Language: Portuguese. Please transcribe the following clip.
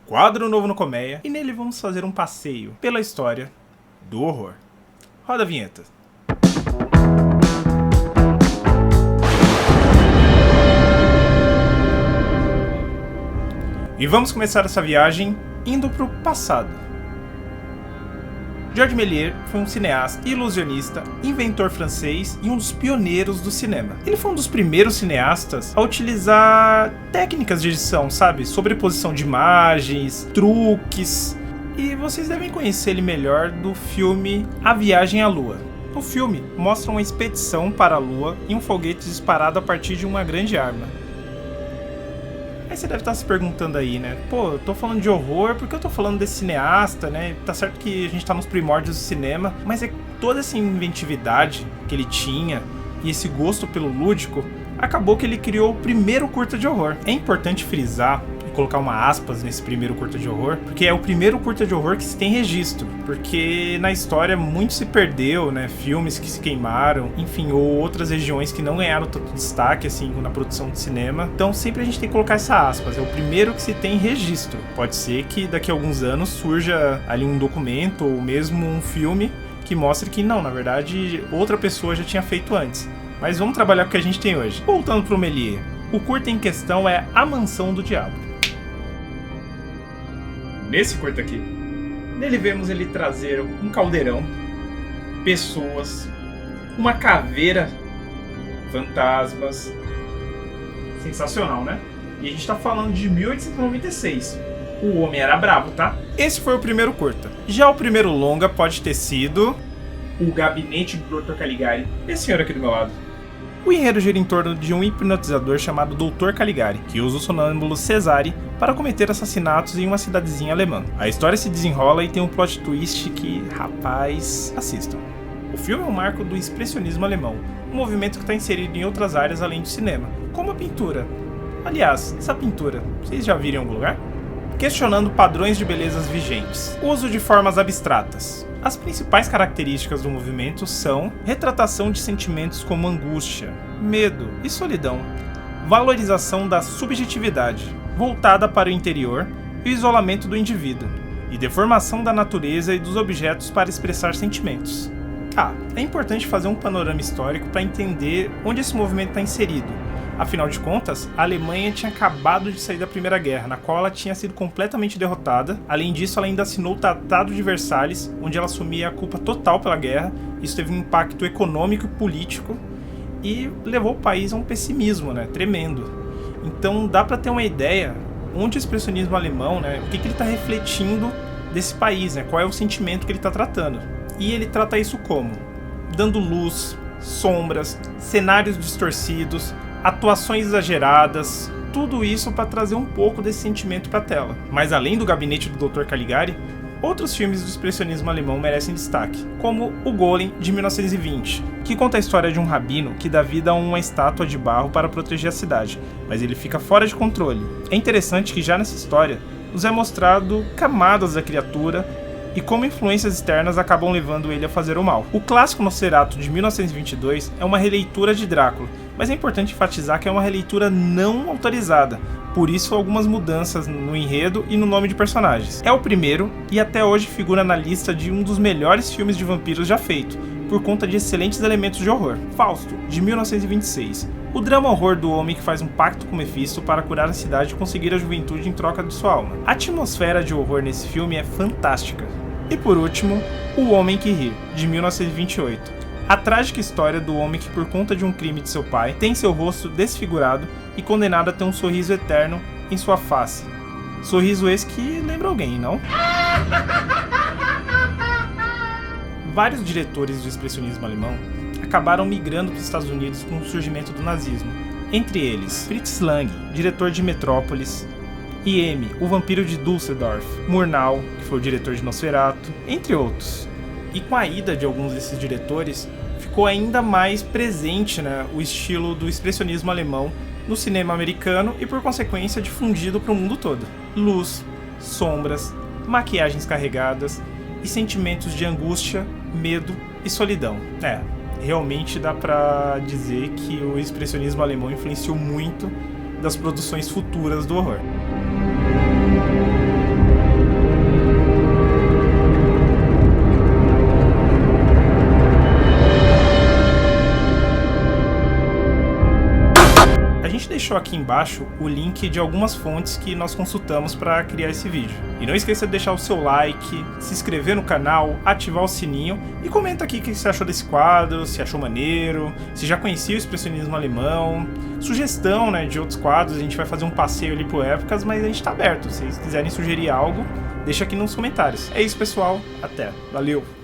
quadro novo no Colmeia, e nele vamos fazer um passeio pela história do horror. Roda a vinheta. E vamos começar essa viagem indo para o passado. Georges Méliès foi um cineasta, ilusionista, inventor francês e um dos pioneiros do cinema. Ele foi um dos primeiros cineastas a utilizar técnicas de edição, sabe? Sobreposição de imagens, truques. E vocês devem conhecer ele melhor do filme A Viagem à Lua. O filme mostra uma expedição para a Lua e um foguete disparado a partir de uma grande arma. Aí você deve estar se perguntando aí, né? Pô, eu tô falando de horror, por que eu tô falando desse cineasta, né? Tá certo que a gente tá nos primórdios do cinema, mas é toda essa inventividade que ele tinha e esse gosto pelo lúdico, acabou que ele criou o primeiro curta de horror. É importante frisar e colocar uma aspas nesse primeiro curta de horror, porque é o primeiro curta de horror que se tem registro, porque na história muito se perdeu, né? Filmes que se queimaram, enfim, ou outras regiões que não ganharam tanto destaque assim na produção de cinema. Então sempre a gente tem que colocar essa aspas, é o primeiro que se tem registro. Pode ser que daqui a alguns anos surja ali um documento ou mesmo um filme que mostre que não, na verdade outra pessoa já tinha feito antes. Mas vamos trabalhar com o que a gente tem hoje. Voltando pro Méliès, o curta em questão é A Mansão do Diabo. Nesse curta aqui, nele vemos ele trazer um caldeirão, pessoas, uma caveira, fantasmas. Sensacional, né? E a gente tá falando de 1896. O homem era bravo, tá? Esse foi o primeiro curta. Já o primeiro longa pode ter sido O Gabinete do Dr. Caligari. Esse senhor aqui do meu lado. O enredo gira em torno de um hipnotizador chamado Dr. Caligari, que usa o sonâmbulo Cesare para cometer assassinatos em uma cidadezinha alemã. A história se desenrola e tem um plot twist que, rapaz, assistam. O filme é um marco do expressionismo alemão, um movimento que está inserido em outras áreas além do cinema, como a pintura. Aliás, essa pintura, vocês já viram em algum lugar? Questionando padrões de belezas vigentes. Uso de formas abstratas. As principais características do movimento são retratação de sentimentos como angústia, medo e solidão, valorização da subjetividade, voltada para o interior e o isolamento do indivíduo, e deformação da natureza e dos objetos para expressar sentimentos. É importante fazer um panorama histórico para entender onde esse movimento está inserido. Afinal de contas, a Alemanha tinha acabado de sair da Primeira Guerra, na qual ela tinha sido completamente derrotada. Além disso, ela ainda assinou o Tratado de Versalhes, onde ela assumia a culpa total pela guerra. Isso teve um impacto econômico e político e levou o país a um pessimismo, né, tremendo. Então dá para ter uma ideia onde o expressionismo alemão, né, o que ele está refletindo desse país, né, qual é o sentimento que ele está tratando. E ele trata isso como? Dando luz, sombras, cenários distorcidos, atuações exageradas, tudo isso para trazer um pouco desse sentimento para a tela. Mas além do Gabinete do Dr. Caligari, outros filmes do expressionismo alemão merecem destaque, como O Golem, de 1920, que conta a história de um rabino que dá vida a uma estátua de barro para proteger a cidade, mas ele fica fora de controle. É interessante que já nessa história nos é mostrado camadas da criatura e como influências externas acabam levando ele a fazer o mal. O clássico Nosferatu de 1922 é uma releitura de Drácula, mas é importante enfatizar que é uma releitura não autorizada, por isso algumas mudanças no enredo e no nome de personagens. É o primeiro e até hoje figura na lista de um dos melhores filmes de vampiros já feito, por conta de excelentes elementos de horror. Fausto, de 1926. O drama horror do homem que faz um pacto com Mefisto para curar a cidade e conseguir a juventude em troca de sua alma. A atmosfera de horror nesse filme é fantástica. E por último, O Homem que Ri, de 1928. A trágica história do homem que, por conta de um crime de seu pai, tem seu rosto desfigurado e condenado a ter um sorriso eterno em sua face. Sorriso esse que lembra alguém, não? Vários diretores do expressionismo alemão acabaram migrando para os Estados Unidos com o surgimento do nazismo. Entre eles, Fritz Lang, diretor de Metrópolis, I.M., o vampiro de Düsseldorf, Murnau, que foi o diretor de Nosferatu, entre outros. E com a ida de alguns desses diretores, ficou ainda mais presente, né, o estilo do expressionismo alemão no cinema americano e, por consequência, difundido para o mundo todo. Luz, sombras, maquiagens carregadas e sentimentos de angústia, medo e solidão. Realmente dá pra dizer que o expressionismo alemão influenciou muito das produções futuras do horror. gente deixou aqui embaixo o link de algumas fontes que nós consultamos para criar esse vídeo. E não esqueça de deixar o seu like, se inscrever no canal, ativar o sininho e comenta aqui o que você achou desse quadro, se achou maneiro, se já conhecia o expressionismo alemão, sugestão, né, de outros quadros. A gente vai fazer um passeio ali por épocas, mas a gente tá aberto. Se vocês quiserem sugerir algo, deixa aqui nos comentários. É isso, pessoal. Até. Valeu!